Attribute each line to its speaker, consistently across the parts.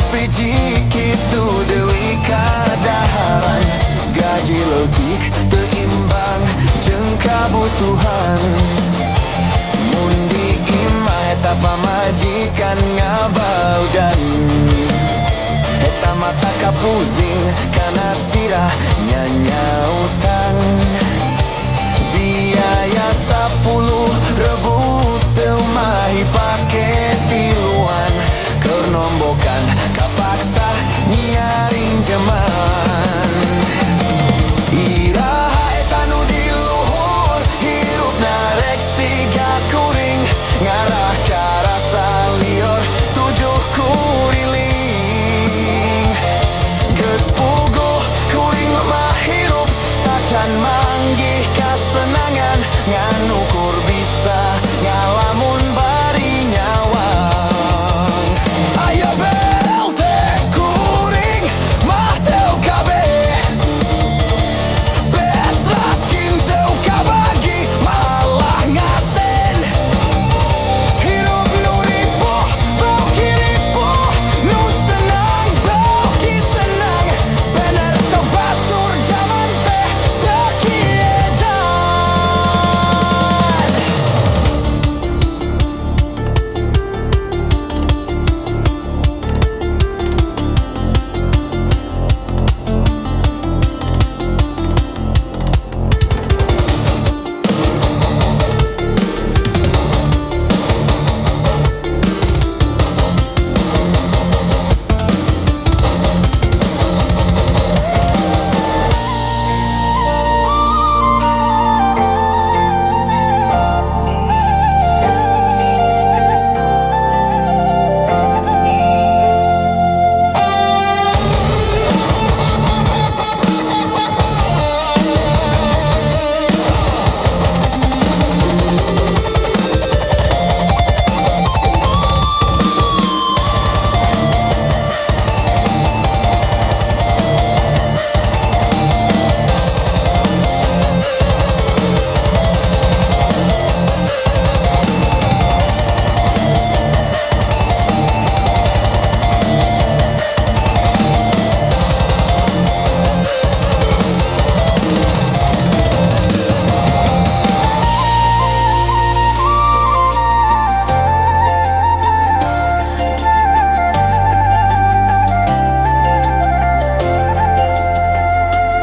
Speaker 1: selpiji kitu deui kadaharan. Gaji leutik teu imbang jeung kabutuhan. Mun di imah eta pamajikan ngabaudan. Eta mata kapusing kana sirah nyanyautan. Biaya 10.000 teu mahi pake tiluan. Keur nombokan kapaksa nyaring jeman. Iraha eta nu di luhur hirupna rek siga kuring. Ngarah ka rasa lieur 7 kuriling. Geus puguh kuring mah hirup acan manggih kasenangan. Nganukur bisa ngalamun bari nyawang. Aya bel teh kuring mah teu kabeh. Bes raskin teu kabagi malah ngasen. Hirup nu ripuh bau kiripuh nu senang bau ki senang. Bener coba tur jaman teh teu kiedan.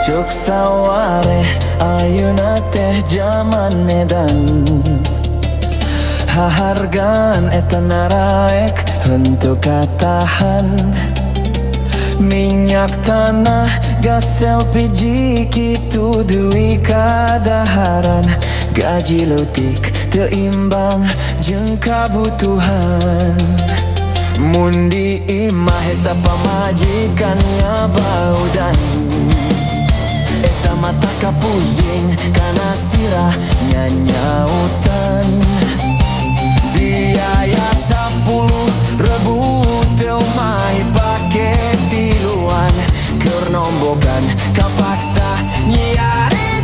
Speaker 1: Cuk saware ayeuna teh jaman edan. Hahargaan eta naraek henteu katahan. Minyak tanah gas LPG kitu deui kadaharan. Gaji leutik teu imbang jeung kabutuhan. Mun di imah eta pamajikan ngabaudan. Eta mata kapusing kana sirah nyanyautan. Biaya 10.000 teu mahi pake tiluan. Keur nombokan kapaksa nyiari